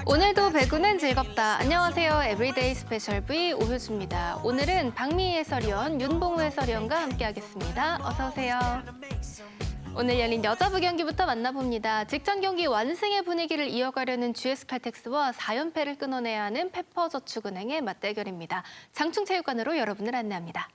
오늘도 배구는 즐겁다. 안녕하세요. 에브리데이 스페셜 V 오효주입니다. 오늘은 박미희 해설위원, 윤봉우 해설위원과 함께하겠습니다. 어서 오세요. 오늘 열린 여자부 경기부터 만나봅니다. 직전 경기 완승의 분위기를 이어가려는 GS칼텍스와 4연패를 끊어내야 하는 페퍼저축은행의 맞대결입니다. 장충체육관으로 여러분을 안내합니다.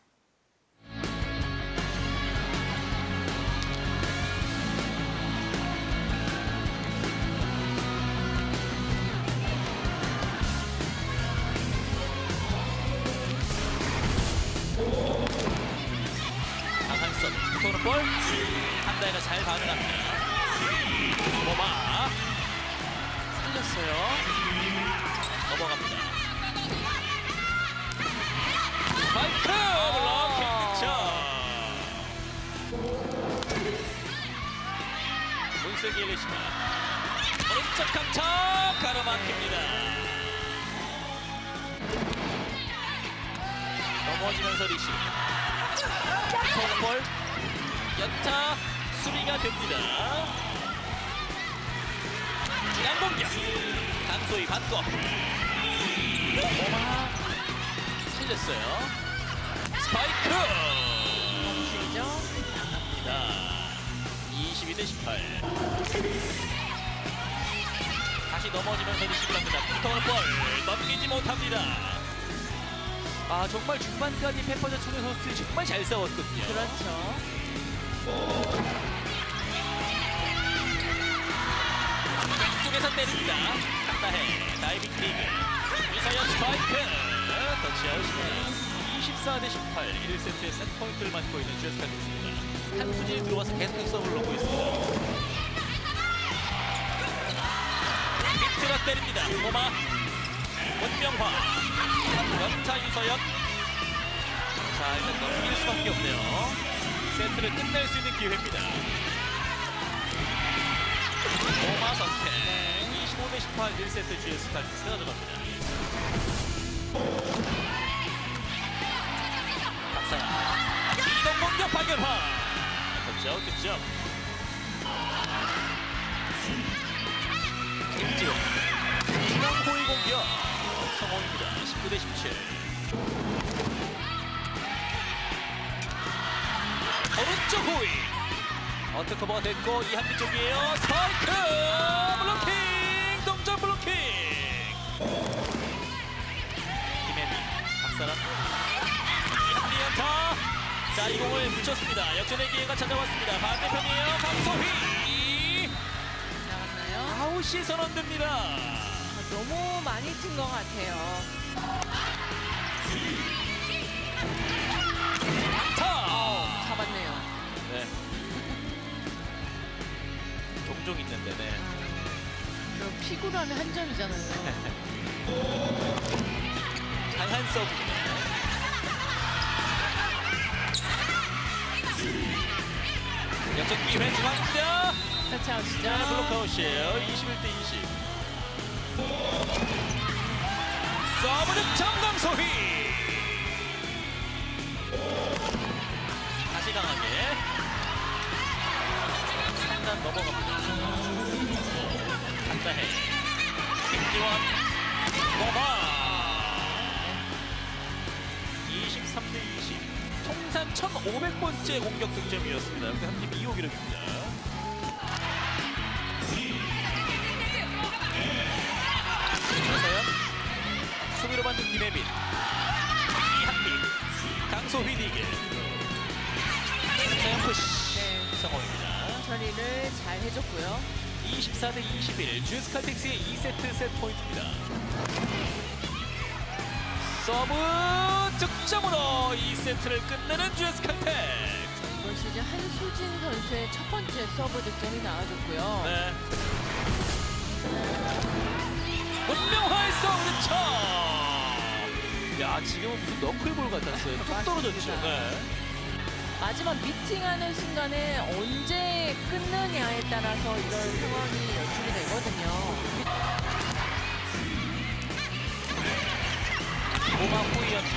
강한섭, 붙어오는 볼. 한다이가 잘 반응합니다. 모마 살렸어요. 넘어갑니다. 스파이크! 블로킹 득점. 문세기 엘리시마 오른쪽 강착 가로막힙니다. 넘어지면서 리시브. 볼 연타 수비가 됩니다. 지난 공격 강소희 받고 오마 살렸어요. 스파이크 멈추죠. 갑니다. 22대18. 다시 넘어지면서 리시브를 합니다. 붙어오는 볼 넘기지 못합니다. 정말 중반까지 페퍼저축은행 선수들이 정말 잘 싸웠거든요. 그렇죠. 왼쪽에서 때립니다. 강다해 다이빙 리그 유서연 스파이크 터치아웃입니다. 24대18 1세트의 세트포인트를 맡고 있는 GS칼텍스입니다. 한수진이 들어와서 계속 서브를 넣고 있습니다. 비트가 때립니다. 오마 문명화 연타 유서연. 자, 일단 넘길 수밖에 없네요. 세트를 끝낼 수 있는 기회입니다. 오마 선택 25대18 1세트 GS칼텍스가 가져갑니다. 박사야 이동 공격 박연화 터치아웃 득점. 김지호 중앙호의 공격 성공입니다. 19대17. 오른쪽 호의 언더커버가 됐고 이한비 쪽이에요. 스파이크 블로킹 동점 블로킹. 김혜미 박사람 이한비 연타. 자, 이 공을 붙였습니다. 역전의 기회가 찾아왔습니다. 반대편이에요. 강소희 나갔나요? 아웃이 선언됩니다. 너무 많이 튄 것 같아요. 안타. 잡았네요. 네. 종종 있는데, 네. 그럼 피구라는 한 점이잖아요. 강한 서브입니다. 역전 기회 중앙입니다. 터치아웃이죠. 네, 블록아웃이에요. 21대20. 서브 득점 강소희. 다시 강하게. 상단 넘어갑니다. 간다해. 김기원. 고마. 23대20. 통산 1,500번째 공격 득점이었습니다. 한 팀 2호 기록입니다. 서서연 수비로 받는 김혜민 이한비 강소휘 리그 서연 푸시 성공입니다. 처리를 잘 해줬고요. 24대21 GS칼텍스의 2세트 세트 포인트입니다. 서브 득점으로 2세트를 끝내는 GS칼텍스. 이번 시즌 한수진 선수의 첫 번째 서브 득점이 나와줬고요. 네. 문명화의 서브 득점. 야, 지금은 무슨 너클볼 같았어요. 뚝 떨어졌죠. 네. 마지막 미팅하는 순간에 언제 끊느냐에 따라서 이런 상황이 연출이 되거든요. 오마 후이연타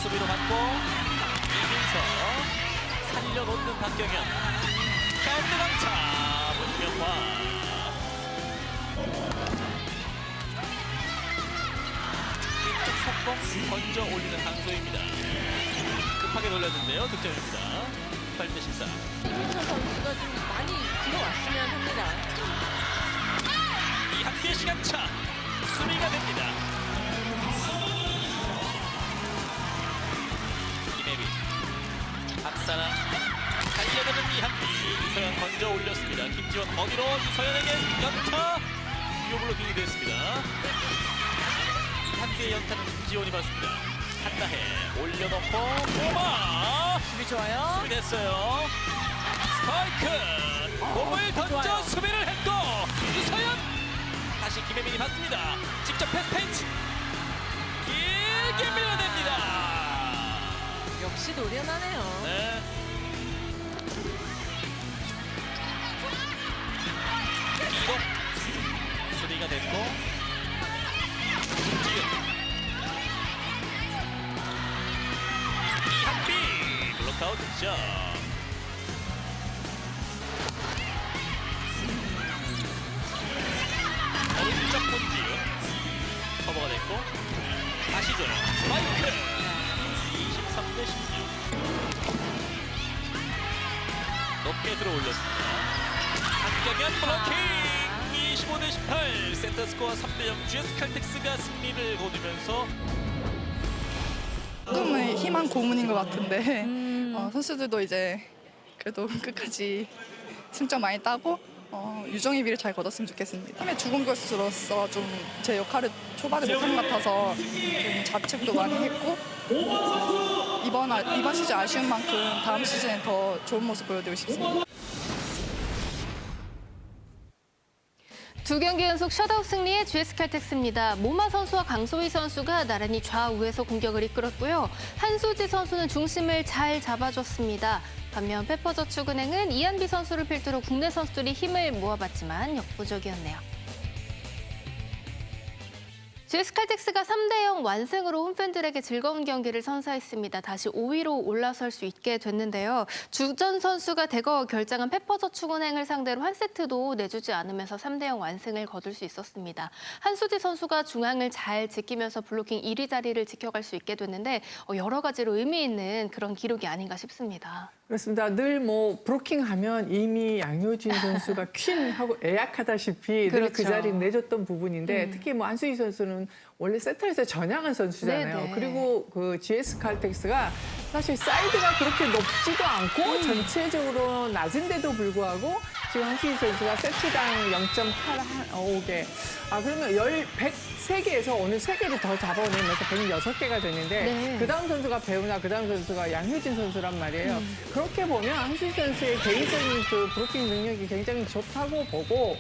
수비로 맞고 이민서 살려놓는 박경현 가운데 강타 문명화 건져 올리는 강소희입니다. 급하게 돌렸는데요. 득점입니다. 8대 14. 이민서 선수가 좀 많이 들어왔으면 합니다. 이한비의 시간차 수비가 됩니다. 김혜빈, 박사나 달려드는 이한비. 이서연 건져 올렸습니다. 김지원 어디로 이서연에게 연타. 유효블로킹이 됐습니다. 이한비의 연타는 김지원이 받습니다. 한다해 올려놓고 오마. 수비 좋아요. 수비 됐어요. 스파이크. 공을 던져 좋아요. 수비를 했고 이서연. 다시 김혜민이 받습니다. 직접 패스 페인트. 길게 밀어냅니다. 역시 노련하네요. 네. 이동 수비가 됐고 지금 이한비 블록아웃 득점. 오른쪽 본지윤 커버가 됐고 다시 줘요. 스파이크 23대 16 높게 들어올렸습니다. 한경현 블로킹 25대 18 세트 스코어 3대 0 GS 칼텍스가 승리를 거두면서 꿈의 희망 고문인 것 같은데 선수들도 이제 그래도 끝까지 승점 많이 따고 유종의미를 잘 거뒀으면 좋겠습니다. 팀의 주공격수로서 좀 제 역할을 초반에 못한 것 같아서 좀 자책도 많이 했고 이번 시즌 아쉬운 만큼 다음 시즌에 더 좋은 모습 보여드리고 싶습니다. 두 경기 연속 셧아웃 승리의 GS 칼텍스입니다. 모마 선수와 강소희 선수가 나란히 좌우에서 공격을 이끌었고요. 한수지 선수는 중심을 잘 잡아줬습니다. 반면 페퍼저축은행은 이한비 선수를 필두로 국내 선수들이 힘을 모아봤지만 역부족이었네요. GS 칼텍스가 3대 0 완승으로 홈팬들에게 즐거운 경기를 선사했습니다. 다시 5위로 올라설 수 있게 됐는데요. 주전 선수가 대거 결장한 페퍼저축은행을 상대로 한 세트도 내주지 않으면서 3대 0 완승을 거둘 수 있었습니다. 한수지 선수가 중앙을 잘 지키면서 블로킹 1위 자리를 지켜갈 수 있게 됐는데 여러 가지로 의미 있는 그런 기록이 아닌가 싶습니다. 그렇습니다. 늘 뭐 브로킹하면 이미 양효진 선수가 퀸하고 애약하다시피 늘 그 그렇죠. 자리를 내줬던 부분인데 특히 뭐 안수희 선수는 원래 세터에서 전향한 선수잖아요. 네네. 그리고 그 GS 칼텍스가 사실 사이드가 그렇게 높지도 않고 전체적으로 낮은데도 불구하고 지금 한수희 선수가 세트당 0.85개. 그러면 103개에서 오늘 3개를 더 잡아내면서 106개가 됐는데 네. 그다음 선수가 배우나 그다음 선수가 양효진 선수란 말이에요. 그렇게 보면 한수희 선수의 개인적인 그 브로킹 능력이 굉장히 좋다고 보고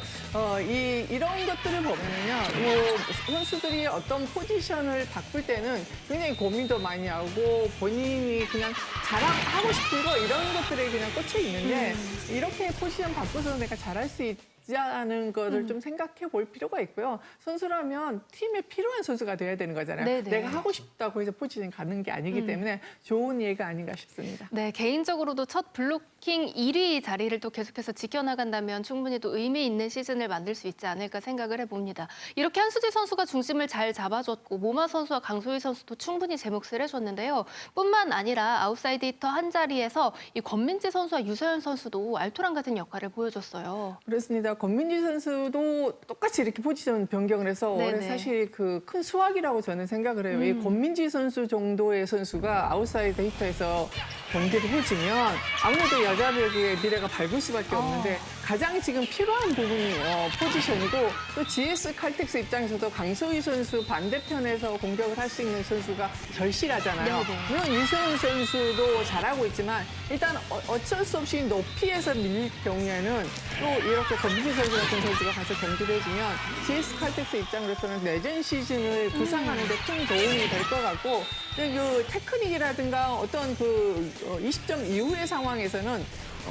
이런 것들을 보면요, 뭐 선수들이 어떤 포지션을 바꿀 때는 굉장히 고민도 많이 하고 본인이 그냥 자랑하고 싶은 거 이런 것들에 그냥 꽂혀 있는데 이렇게 포지션 바꿔서 내가 잘할 수 있자는 거를 좀 생각해 볼 필요가 있고요. 선수라면 팀에 필요한 선수가 돼야 되는 거잖아요. 네네. 내가 하고 싶다고 해서 포지션 가는 게 아니기 때문에 좋은 예가 아닌가 싶습니다. 네, 개인적으로도 첫 블로킹 1위 자리를 또 계속해서 지켜나간다면 충분히 또 의미 있는 시즌을 만들 수 있지 않을까 생각을 해봅니다. 이렇게 한수지 선수가 중심을 잘 잡아줬고 모마 선수와 강소희 선수도 충분히 제 몫을 해줬는데요. 뿐만 아니라 아웃사이드 히터 한 자리에서 이 권민지 선수와 유서연 선수도 알토란 같은 역할을 보여줬어요. 그렇습니다. 권민지 선수도 똑같이 이렇게 포지션 변경을 해서 네네. 올해 사실 그 큰 수확이라고 저는 생각을 해요. 이 권민지 선수 정도의 선수가 아웃사이드 히터에서 경기를 해주면 아무래도 여자벽의 미래가 밝을 수밖에 없는데 가장 지금 필요한 부분이 포지션이고 또 GS 칼텍스 입장에서도 강소희 선수 반대편에서 공격을 할 수 있는 선수가 절실하잖아요. 네네. 물론 유소연 선수도 잘하고 있지만 일단 어쩔 수 없이 높이에서 밀릴 경우에는 또 이렇게 권민지 선수 같은 선수가 가서 경기를 해주면 GS 칼텍스 입장으로서는 내전 시즌을 구상하는 데 큰 도움이 될 것 같고 그 테크닉이라든가 어떤 그 20점 이후의 상황에서는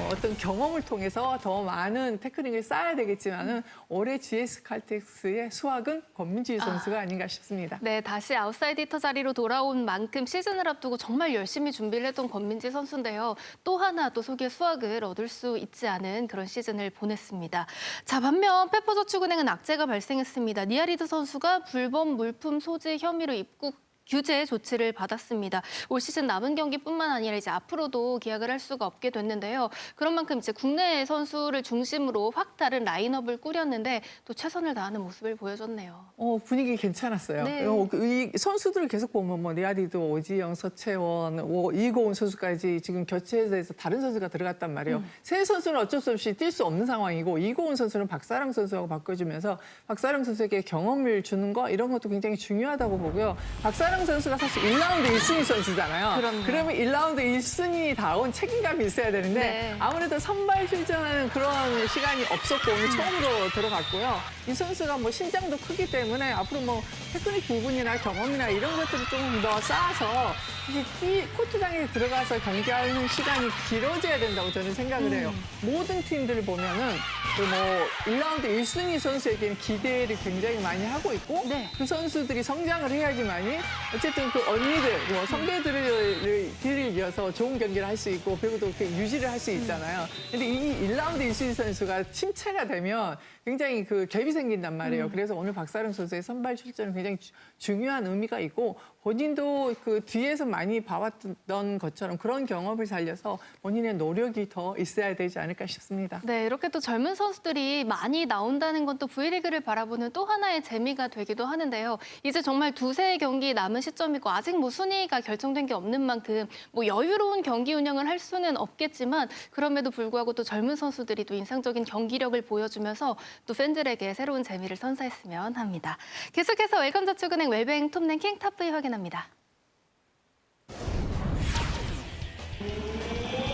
어떤 경험을 통해서 더 많은 테크닉을 쌓아야 되겠지만은 올해 GS 칼텍스의 수확은 권민지 선수가 아닌가 싶습니다. 네, 다시 아웃사이드 히터 자리로 돌아온 만큼 시즌을 앞두고 정말 열심히 준비를 했던 권민지 선수인데요. 또 하나 또 속의 수확을 얻을 수 있지 않은 그런 시즌을 보냈습니다. 자, 반면 페퍼저축은행은 악재가 발생했습니다. 니아리드 선수가 불법 물품 소지 혐의로 입국 규제 조치를 받았습니다. 올 시즌 남은 경기뿐만 아니라 이제 앞으로도 기약을 할 수가 없게 됐는데요. 그런 만큼 이제 국내 선수를 중심으로 확 다른 라인업을 꾸렸는데 또 최선을 다하는 모습을 보여줬네요. 분위기 괜찮았어요. 네. 이 선수들을 계속 보면 뭐 리아디도, 오지영, 서채원, 이고은 선수까지 지금 교체돼서 다른 선수가 들어갔단 말이에요. 세 선수는 어쩔 수 없이 뛸 수 없는 상황이고 이고은 선수는 박사랑 선수하고 바꿔주면서 박사랑 선수에게 경험을 주는 거 이런 것도 굉장히 중요하다고 보고요. 박사랑 선수가 사실 1라운드 1순위 선수잖아요. 그럼요. 그러면 1라운드 1순위다운 책임감이 있어야 되는데 네. 아무래도 선발 출전하는 그런 시간이 없었고 오늘 처음으로 들어갔고요. 이 선수가 뭐 신장도 크기 때문에 앞으로 뭐 테크닉 부분이나 경험이나 이런 것들을 좀 더 쌓아서 이제 코트장에 들어가서 경기하는 시간이 길어져야 된다고 저는 생각을 해요. 모든 팀들을 보면은 그 뭐 1라운드 1순위 선수에게는 기대를 굉장히 많이 하고 있고 네. 그 선수들이 성장을 해야지만이 어쨌든 그 언니들, 뭐 선배들을 이어서 좋은 경기를 할 수 있고 그리고 또 그 유지를 할 수 있잖아요. 근데 이 1라운드 1순위 선수가 침체가 되면 굉장히 그 갭이 생긴단 말이에요. 그래서 오늘 박사령 선수의 선발 출전은 굉장히 중요한 의미가 있고 본인도 그 뒤에서 많이 봐왔던 것처럼 그런 경험을 살려서 본인의 노력이 더 있어야 되지 않을까 싶습니다. 네, 이렇게 또 젊은 선수들이 많이 나온다는 건 또 V리그를 바라보는 또 하나의 재미가 되기도 하는데요. 이제 정말 두세 경기 남은 시점이고 아직 뭐 순위가 결정된 게 없는 만큼 뭐 여유로운 경기 운영을 할 수는 없겠지만 그럼에도 불구하고 또 젊은 선수들이 또 인상적인 경기력을 보여주면서 또 팬들에게 새로운 재미를 선사했으면 합니다. 계속해서 웰컴저축은행 웰뱅 톱랭킹 탑 V 확인합니다.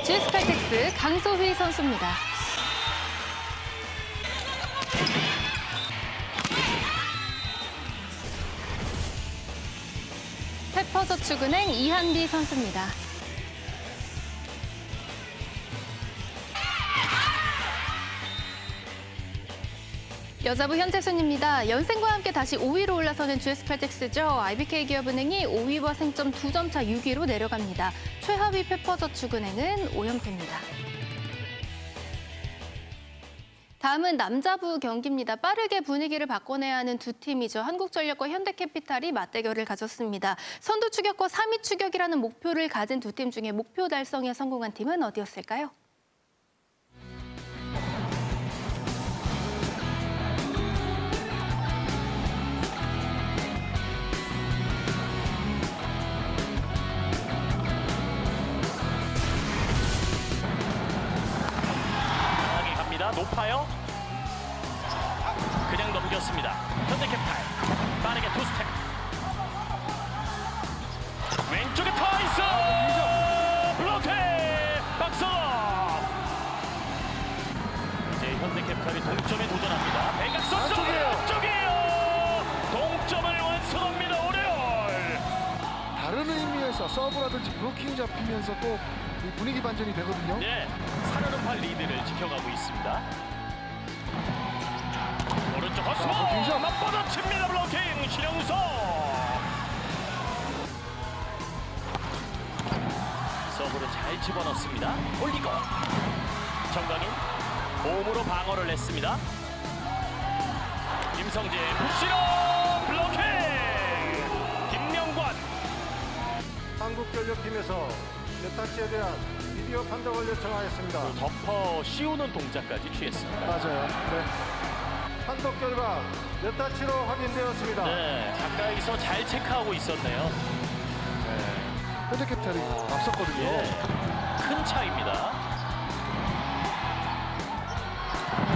GS 칼텍스 강소휘 선수입니다. 페퍼저축은행 이한비 선수입니다. 여자부 현재 순입니다. 연생과 함께 다시 5위로 올라서는 GS칼텍스죠. IBK기업은행이 5위와 승점 2점 차 6위로 내려갑니다. 최하위 페퍼저축은행은 5연패입니다. 다음은 남자부 경기입니다. 빠르게 분위기를 바꿔내야 하는 두 팀이죠. 한국전력과 현대캐피탈이 맞대결을 가졌습니다. 선두 추격과 3위 추격이라는 목표를 가진 두 팀 중에 목표 달성에 성공한 팀은 어디였을까요? 강하게 갑니다. 높아요. 그냥 넘겼습니다. 현대캐피탈 빠르게 투 스텝. 왼쪽에 타이스 블로킹 박서. 이제 현대캐피탈이 동점에 도전합니다. 대각선 안쪽이에요. 동점을 완성합니다. 오레올. 다른 의미에서 서브라든지 블로킹이 잡히면서 또 이 분위기 반전이 되거든요. 네, 사려는 리드를 지켜가고 있습니다. 오른쪽 허스모 맞받아칩니다. 블로킹 신영석. 서브를 잘 집어넣습니다. 올리고 정강인 몸으로 방어를 냈습니다. 김성재 푸시로 블로킹. 김명관. 한국전력팀에서 네타치에 대한 비디오 판독을 요청하였습니다. 덮어 씌우는 동작까지 취했습니다. 맞아요. 네. 판독 결과 네타치로 확인되었습니다. 네, 가까이서 잘 체크하고 있었네요. 현대캐피탈이 앞섰거든요. 예, 큰 차이입니다.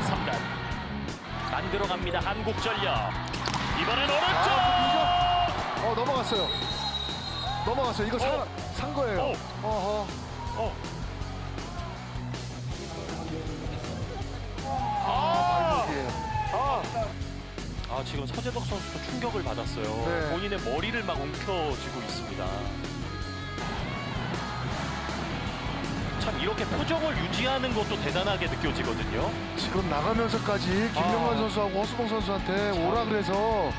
3단 만들어갑니다. 한국전력. 이번엔 오른쪽. 넘어갔어요. 넘어갔어요. 이거 산 거예요. 어허. 지금 서재덕 선수도 충격을 받았어요. 네. 본인의 머리를 막 움켜쥐고 있습니다. 참 이렇게 표정을 유지하는 것도 대단하게 느껴지거든요. 지금 나가면서까지 김명관 선수하고 허수봉 선수한테 오라 그래서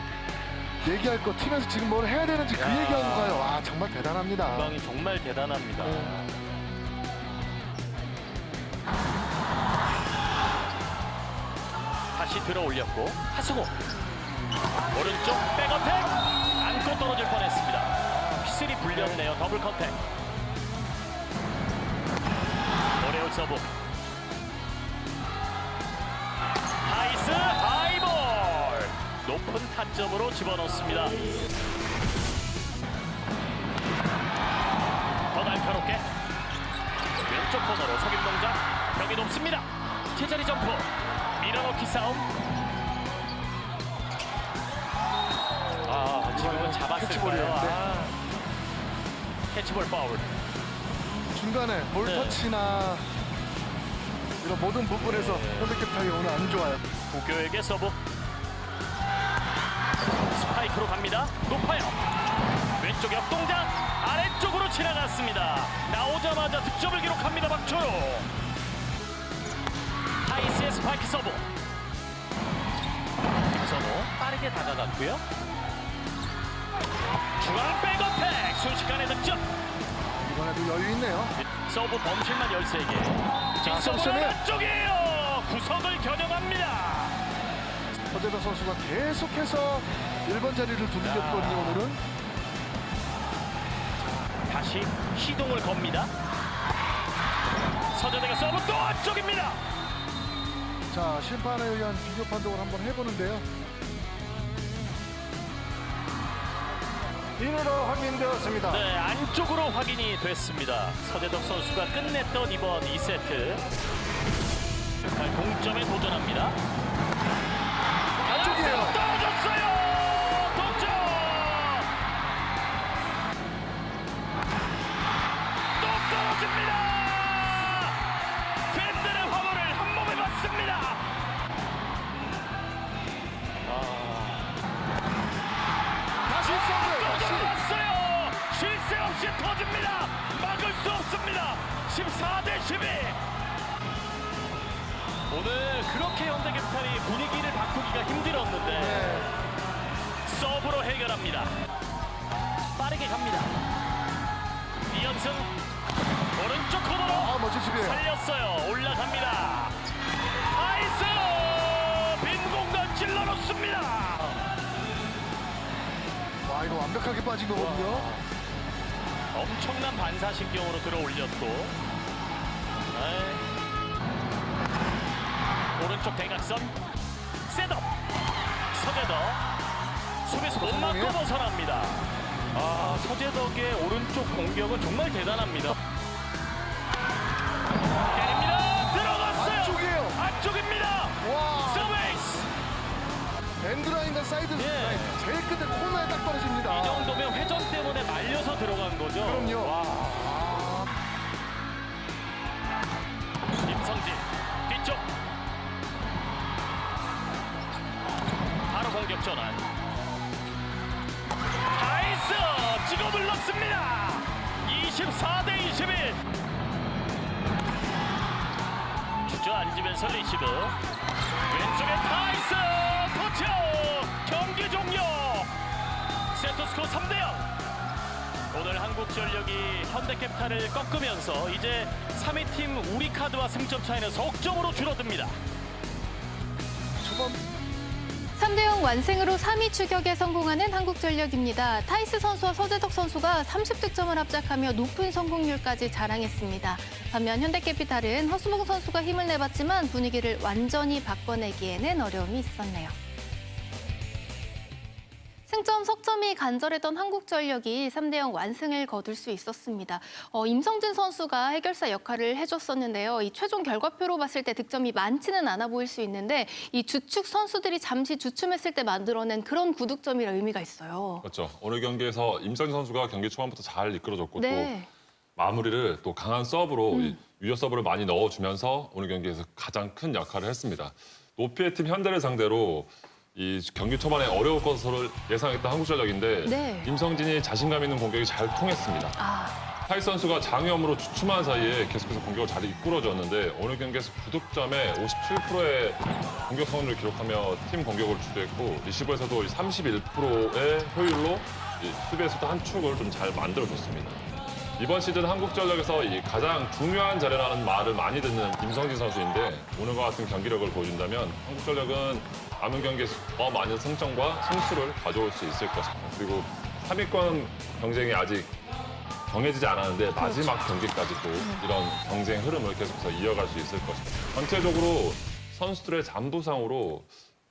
얘기할 거 팀에서 지금 뭘 해야 되는지 그 얘기하는 거예요. 와, 정말 대단합니다. 건강이 정말 대단합니다. 다시 들어 올렸고 하승우 오른쪽 백어택 안고 떨어질 뻔했습니다. 휘슬이 불렸네요. 더블 컨택. 오레올 서브. 하이스 하이볼. 높은 타점으로 집어넣습니다. 더 날카롭게 왼쪽 코너로 속임 동작. 벽이 높습니다. 제자리 점프. 밀어넣기 싸움. 지금은 잡았을까요? 캐치볼 파울. 중간에 볼 네. 터치나 이런 모든 부분에서 현대캐 타이 오늘 안 좋아요. 도쿄에게 서브. 스파이크로 갑니다. 높아요. 왼쪽 옆동작. 아래쪽으로 지나갔습니다. 나오자마자 득점을 기록합니다. 박철호. 하이스의 스파이크 서브. 선호 빠르게 다가갔고요. 중앙 백어택. 순식간에 득점. 이번에도 여유 있네요. 서브 범실만 13개. 자, 서브 석점이에요. 안쪽이에요. 구석을 겨냥합니다. 서재덕 선수가 계속해서 1번 자리를 두들겼거든요, 오늘은. 다시 시동을 겁니다. 서재대가 서브 또 안쪽입니다. 자, 심판에 의한 비디오 판독을 한번 해보는데요. 인으로 확인되었습니다. 네, 안쪽으로 확인이 됐습니다. 서재덕 선수가 끝냈던 이번 2세트. 동점에 도전합니다. 안쪽이에요. 떨어졌어요. 동점. 또 떨어집니다. 팬들의 화물을 한 몸에 받습니다. 다시 서브! 또 다시! 들어왔어요. 쉴 새 없이 터집니다. 막을 수 없습니다. 14대 12. 오늘 그렇게 현대캐피탈이 분위기를 바꾸기가 힘들었는데 네. 서브로 해결합니다. 빠르게 갑니다. 이현승 오른쪽 코너로 아, 멋진 수비예요. 살렸어요. 올라갑니다. 나이스! 빈 공간 찔러놓습니다. 와, 이거 완벽하게 빠진 거거든요. 엄청난 반사신경으로 들어올렸고 네. 오른쪽 대각선 셋업 서재덕 수비수 못 맞고 벗어납니다. 서재덕의 오른쪽 공격은 정말 대단합니다. 때립니다. 들어갔어요. 안쪽이에요. 안쪽입니다. 와, 서베이스. 엔드라인과 사이드 예. 라인 제일 끝에 코너에 딱 떨어집니다. 이 정도면 회전 때문에 말려서 들어간 거죠. 그럼요. 와. 임성진 뒤쪽 바로 공격 전환. 나이스 직업을 넣습니다. 24대 21. 주저앉으면서 리시브. 왼쪽에 타이스 터치아웃. 경기 종료. 세트스코어 3대0. 오늘 한국전력이 현대캐피탈을 꺾으면서 이제 3위 팀 우리카드와 승점 차이는 석점으로 줄어듭니다. 초반 3대0 완승으로 3위 추격에 성공하는 한국전력입니다. 타이스 선수와 서재덕 선수가 30득점을 합작하며 높은 성공률까지 자랑했습니다. 반면 현대캐피탈은 허수봉 선수가 힘을 내봤지만 분위기를 완전히 바꿔내기에는 어려움이 있었네요. 승점 석점이 간절했던 한국전력이 3대0 완승을 거둘 수 있었습니다. 임성진 선수가 해결사 역할을 해줬었는데요. 이 최종 결과표로 봤을 때 득점이 많지는 않아 보일 수 있는데 이 주축 선수들이 잠시 주춤했을 때 만들어낸 그런 구득점이라 의미가 있어요. 그렇죠. 오늘 경기에서 임성진 선수가 경기 초반부터 잘 이끌어줬고 네. 또 마무리를 또 강한 서브로 이 유효 서브를 많이 넣어주면서 오늘 경기에서 가장 큰 역할을 했습니다. 높이의 팀 현대를 상대로 이 경기 초반에 어려울 것을 예상했던 한국전력인데 네. 임성진이 자신감 있는 공격이 잘 통했습니다. 타이스 선수가 장염으로 주춤한 사이에 계속해서 공격을 잘 이끌어줬는데 오늘 경기에서 9득점에 57%의 공격 성공률을 기록하며 팀 공격을 주도했고 리시브에서도 31%의 효율로 이 수비에서도 한 축을 좀 잘 만들어줬습니다. 이번 시즌 한국전력에서 이 가장 중요한 자리라는 말을 많이 듣는 임성진 선수인데 오늘과 같은 경기력을 보여준다면 한국전력은 남은 경기에서 더 많은 승점과 승수를 가져올 수 있을 것입니다. 그리고 3위권 경쟁이 아직 정해지지 않았는데 마지막 경기까지 또 이런 경쟁 흐름을 계속해서 이어갈 수 있을 것입니다. 전체적으로 선수들의 잠부상으로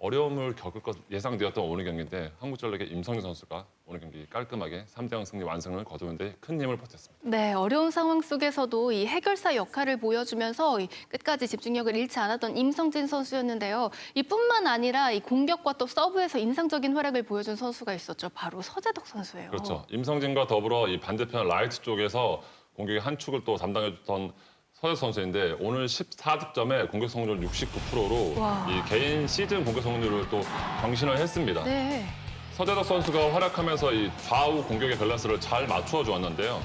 어려움을 겪을 것 예상되었던 오늘 경기인데 한국전력의 임성진 선수가 오늘 경기 깔끔하게 3대0 승리 완승을 거두는 데 큰 힘을 보탰습니다. 네, 어려운 상황 속에서도 이 해결사 역할을 보여주면서 이 끝까지 집중력을 잃지 않았던 임성진 선수였는데요. 이뿐만 아니라 이 공격과 또 서브에서 인상적인 활약을 보여준 선수가 있었죠. 바로 서재덕 선수예요. 그렇죠. 임성진과 더불어 이 반대편 라이트 쪽에서 공격의 한 축을 또 담당해줬던 서재 선수인데 오늘 14득점에 공격 성공률 69%로 이 개인 시즌 공격 성공률을 또 경신을 했습니다. 네. 서재덕 선수가 활약하면서 이 좌우 공격의 밸런스를 잘 맞추어 주었는데요.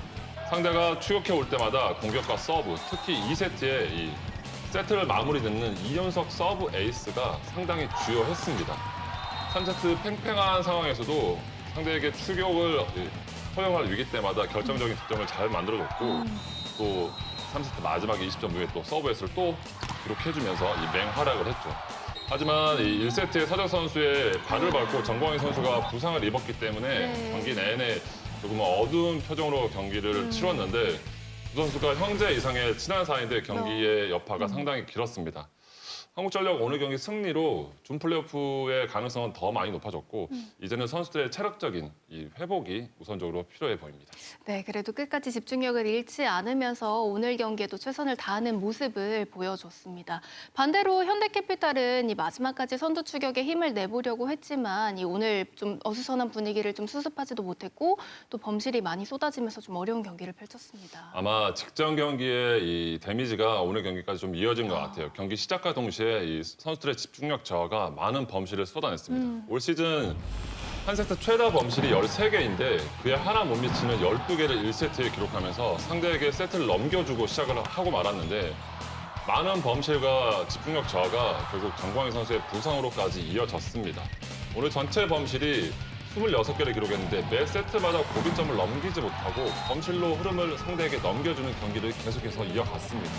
상대가 추격해 올 때마다 공격과 서브, 특히 2세트에 이 세트를 마무리 짓는 이윤석 서브 에이스가 상당히 주요했습니다. 3세트 팽팽한 상황에서도 상대에게 추격을 허용할 위기 때마다 결정적인 득점을 잘 만들어줬고 또 3세트 마지막 20점 후에 또 서브에서를 또 기록해주면서 이 맹활약을 했죠. 하지만 이 1세트에 서재 선수의 발을 밟고 정광희 선수가 부상을 입었기 때문에 경기 내내 조금 어두운 표정으로 경기를 치렀는데 두 선수가 형제 이상의 친한 사이인데 경기의 여파가 상당히 길었습니다. 한국전력 오늘 경기 승리로 준 플레이오프의 가능성은 더 많이 높아졌고 이제는 선수들의 체력적인 이 회복이 우선적으로 필요해 보입니다. 네, 그래도 끝까지 집중력을 잃지 않으면서 오늘 경기에도 최선을 다하는 모습을 보여줬습니다. 반대로 현대캐피탈은 이 마지막까지 선두 추격에 힘을 내보려고 했지만 이 오늘 좀 어수선한 분위기를 좀 수습하지도 못했고 또 범실이 많이 쏟아지면서 좀 어려운 경기를 펼쳤습니다. 아마 직전 경기의 이 데미지가 오늘 경기까지 좀 이어진 것 같아요. 경기 시작과 동시에 이 선수들의 집중력 저하가 많은 범실을 쏟아냈습니다. 올 시즌 한 세트 최다 범실이 13개인데 그에 하나 못 미치는 12개를 1세트에 기록하면서 상대에게 세트를 넘겨주고 시작을 하고 말았는데 많은 범실과 집중력 저하가 결국 정광희 선수의 부상으로까지 이어졌습니다. 오늘 전체 범실이 26개를 기록했는데 매 세트마다 고비점을 넘기지 못하고 범실로 흐름을 상대에게 넘겨주는 경기를 계속해서 이어갔습니다.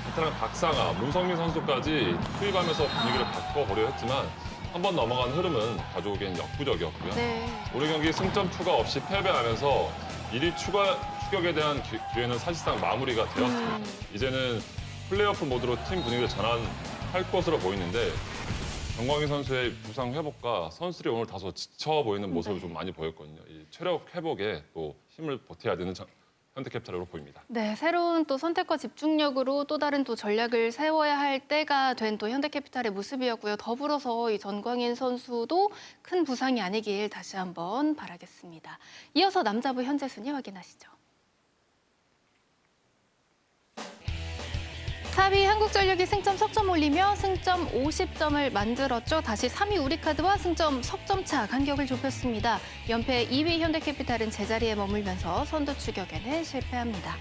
베테랑 박상아, 문성민 선수까지 투입하면서 분위기를 바꿔보려 했지만 한 번 넘어간 흐름은 가져오기엔 역부족이었고요. 네. 오늘 경기 승점 추가 없이 패배하면서 1위 추격에 대한 기회는 사실상 마무리가 되었습니다. 이제는 플레이오프 모드로 팀 분위기를 전환할 것으로 보이는데 정광희 선수의 부상 회복과 선수들이 오늘 다소 지쳐 보이는 모습을 좀 많이 보였거든요. 이 체력 회복에 또 힘을 보태야 되는 현대캐피탈으로 보입니다. 네, 새로운 또 선택과 집중력으로 또 다른 또 전략을 세워야 할 때가 된 또 현대캐피탈의 모습이었고요. 더불어서 이 전광인 선수도 큰 부상이 아니길 다시 한번 바라겠습니다. 이어서 남자부 현재 순위 확인하시죠. 4위 한국전력이 승점 석점 올리며 승점 50점을 만들었죠. 다시 3위 우리카드와 승점 석점 차 간격을 좁혔습니다. 연패 2위 현대캐피탈은 제자리에 머물면서 선두 추격에는 실패합니다.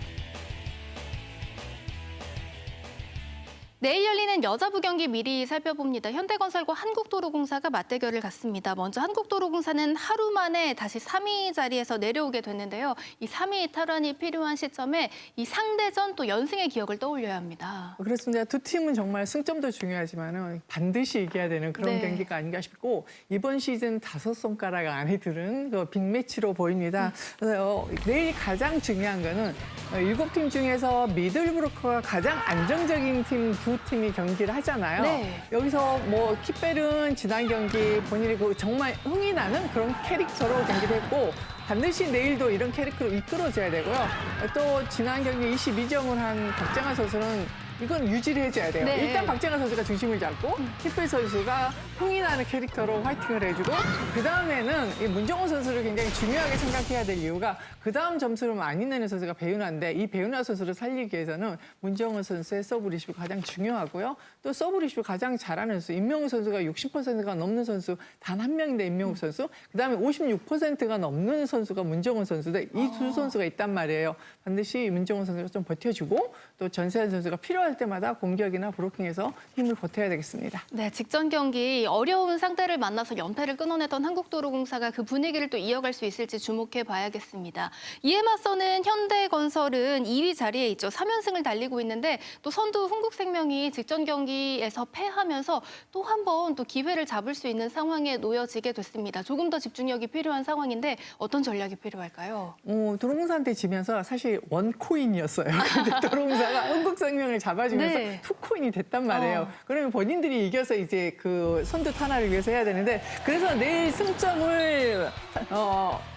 내일 열리는 여자부 경기 미리 살펴봅니다. 현대건설과 한국도로공사가 맞대결을 갖습니다. 먼저 한국도로공사는 하루 만에 다시 3위 자리에서 내려오게 됐는데요. 이 3위 탈환이 필요한 시점에 이 상대전 또 연승의 기억을 떠올려야 합니다. 그렇습니다. 두 팀은 정말 승점도 중요하지만 반드시 이겨야 되는 그런 경기가 아닌가 싶고 이번 시즌 5손가락 안에 들은 그 빅매치로 보입니다. 그래서 내일 가장 중요한 거는 7팀 중에서 미들브로커가 가장 안정적인 팀 두 팀이 경기를 하잖아요. 네. 여기서 뭐 키벨은 지난 경기 본인이 정말 흥이 나는 그런 캐릭터로 경기를 했고 반드시 내일도 이런 캐릭터로 이끌어줘야 되고요. 또 지난 경기 22점을 한 박정아 선수는 이건 유지를 해줘야 돼요. 네. 일단 박정아 선수가 중심을 잡고 키벨 선수가 흥이 나는 캐릭터로 화이팅을 해주고 그다음에는 이 문정호 선수를 굉장히 중요하게 생각해야 될 이유가 그다음 점수를 많이 내는 선수가 배윤아인데 이 배윤아 선수를 살리기 위해서는 문정호 선수의 서브 리시브가 가장 중요하고요. 또 서브 리시브 가장 잘하는 선수 임명욱 선수가 60%가 넘는 선수 단 한 명인데 임명욱 선수 그다음에 56%가 넘는 선수가 문정호 선수인데 이 두 선수가 있단 말이에요. 반드시 문정호 선수가 좀 버텨주고 또 전세환 선수가 필요한 필요할 때마다 공격이나 브로킹에서 힘을 보태야 되겠습니다. 네, 직전 경기 어려운 상대를 만나서 연패를 끊어내던 한국도로공사가 그 분위기를 또 이어갈 수 있을지 주목해 봐야겠습니다. 이에 맞서는 현대건설은 2위 자리에 있죠. 3연승을 달리고 있는데 또 선두 흥국생명이 직전 경기에서 패하면서 또 한 번 또 기회를 잡을 수 있는 상황에 놓여지게 됐습니다. 조금 더 집중력이 필요한 상황인데 어떤 전략이 필요할까요? 도로공사한테 지면서 사실 원코인이었어요. 근데 도로공사가 흥국생명을 잡아주면서 네. 투코인이 됐단 말이에요. 그러면 본인들이 이겨서 이제 그 선두 탄화를 위해서 해야 되는데 그래서 내일 승점을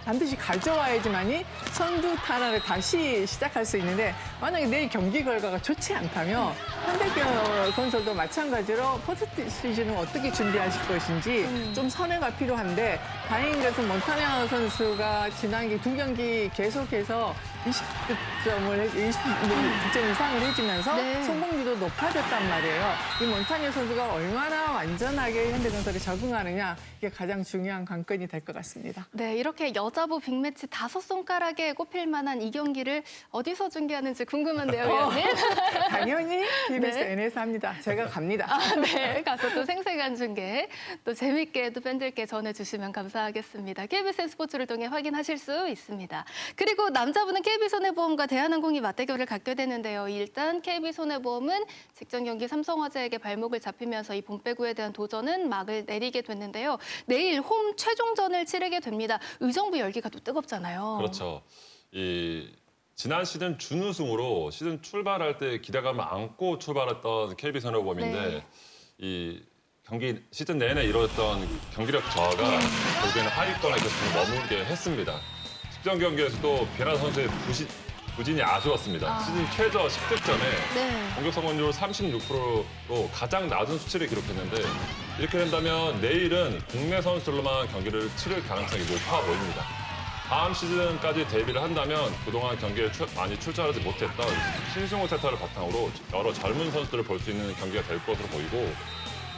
반드시 가져와야지만이 선두 탄화를 다시 시작할 수 있는데 만약에 내일 경기 결과가 좋지 않다면 현대건설도 마찬가지로 포스트 시즌을 어떻게 준비하실 것인지 좀 선회가 필요한데 다행인 것은 몬타냐 선수가 지난 두 경기 계속해서 20득점 이상을 해주면서 네. 성공률도 높아졌단 말이에요. 이 몬타냐 선수가 얼마나 완전하게 현대건설에 적응하느냐 이게 가장 중요한 관건이 될 것 같습니다. 네, 이렇게 여자부 빅매치 5손가락에 꼽힐 만한 이 경기를 어디서 중계하는지 궁금한데요, 위원님. 당연히 KBS 네. NS 합니다. 제가 갑니다. 네, 가서 또 생생한 중계 또 재밌게 또 팬들께 전해주시면 감사하겠습니다. KBS 스포츠를 통해 확인하실 수 있습니다. 그리고 남자부는 KB손해보험과 대한항공이 맞대결을 갖게 되는데요. 일단 KB손해보험은 직전 경기 삼성화재에게 발목을 잡히면서 이 본배구에 대한 도전은 막을 내리게 됐는데요. 내일 홈 최종전을 치르게 됩니다. 의정부 열기가 또 뜨겁잖아요. 그렇죠. 지난 시즌 준우승으로 시즌 출발할 때 기대감을 안고 출발했던 KB손해보험인데 네. 이 경기 시즌 내내 이루어졌던 경기력 저하가 결국에는 하위권에 계속 머물게 했습니다. 직전 경기에서도 베나 선수의 부진이 아쉬웠습니다. 시즌 최저 10득점에 네. 공격 성공률 36%로 가장 낮은 수치를 기록했는데 이렇게 된다면 내일은 국내 선수들로만 경기를 치를 가능성이 높아 보입니다. 다음 시즌까지 대비를 한다면 그동안 경기에 많이 출전하지 못했던 신승호 세터를 바탕으로 여러 젊은 선수들을 볼 수 있는 경기가 될 것으로 보이고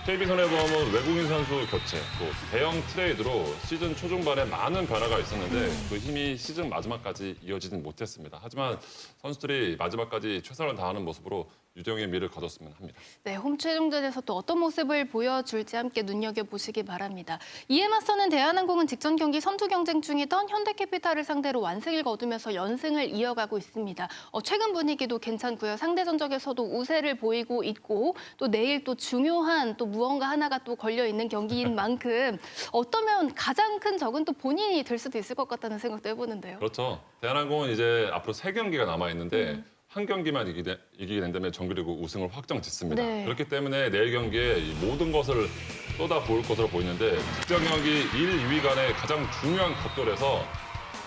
KB손해보험은 외국인 선수 교체, 또 대형 트레이드로 시즌 초중반에 많은 변화가 있었는데 그 힘이 시즌 마지막까지 이어지진 못했습니다. 하지만 선수들이 마지막까지 최선을 다하는 모습으로 유정의 미를 거뒀으면 합니다. 네, 홈 최종전에서 또 어떤 모습을 보여줄지 함께 눈여겨보시기 바랍니다. 이에 맞서는 대한항공은 직전 경기 선두 경쟁 중이던 현대캐피탈을 상대로 완승을 거두면서 연승을 이어가고 있습니다. 최근 분위기도 괜찮고요. 상대 전적에서도 우세를 보이고 있고 또 내일 또 중요한 또 무언가 하나가 또 걸려있는 경기인 만큼 어떠면 가장 큰 적은 또 본인이 될 수도 있을 것 같다는 생각도 해보는데요. 그렇죠. 대한항공은 이제 앞으로 3경기가 남아있는데 한 경기만 이기게 된다면 정규리그 우승을 확정 짓습니다. 네. 그렇기 때문에 내일 경기에 이 모든 것을 쏟아부을 것으로 보이는데 직전 경기 1, 2위 간의 가장 중요한 격돌에서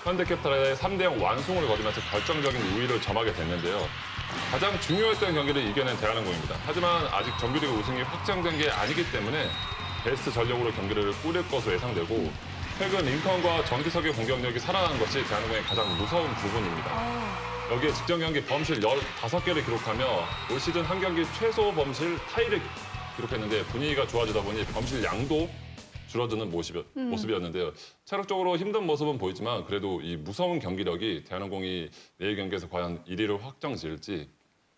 현대캐피탈의 3대0 완승을 거두면서 결정적인 우위를 점하게 됐는데요. 가장 중요했던 경기를 이겨낸 대한항공입니다. 하지만 아직 정규리그 우승이 확정된 게 아니기 때문에 베스트 전력으로 경기를 꾸릴 것으로 예상되고 최근 링컨과 정기석의 공격력이 살아나는 것이 대한항공의 가장 무서운 부분입니다. 여기에 직전 경기 범실 15개를 기록하며 올 시즌 한 경기 최소 범실 타이를 기록했는데 분위기가 좋아지다 보니 범실 양도 줄어드는 모습이었는데요. 체력적으로 힘든 모습은 보이지만 그래도 이 무서운 경기력이 대한항공이 내일 경기에서 과연 1위를 확정 지을지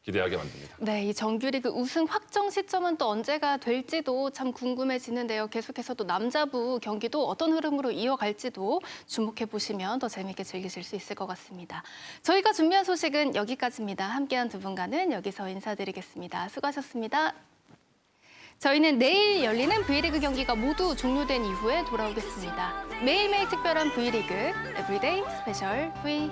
기대하게 만듭니다. 네, 이 정규리그 우승 확정 시점은 또 언제가 될지도 참 궁금해지는데요. 계속해서 또 남자부 경기도 어떤 흐름으로 이어갈지도 주목해 보시면 더 재미있게 즐기실 수 있을 것 같습니다. 저희가 준비한 소식은 여기까지입니다. 함께한 두 분과는 여기서 인사드리겠습니다. 수고하셨습니다. 저희는 내일 열리는 V리그 경기가 모두 종료된 이후에 돌아오겠습니다. 매일매일 특별한 V리그, 에브리데이 스페셜 V.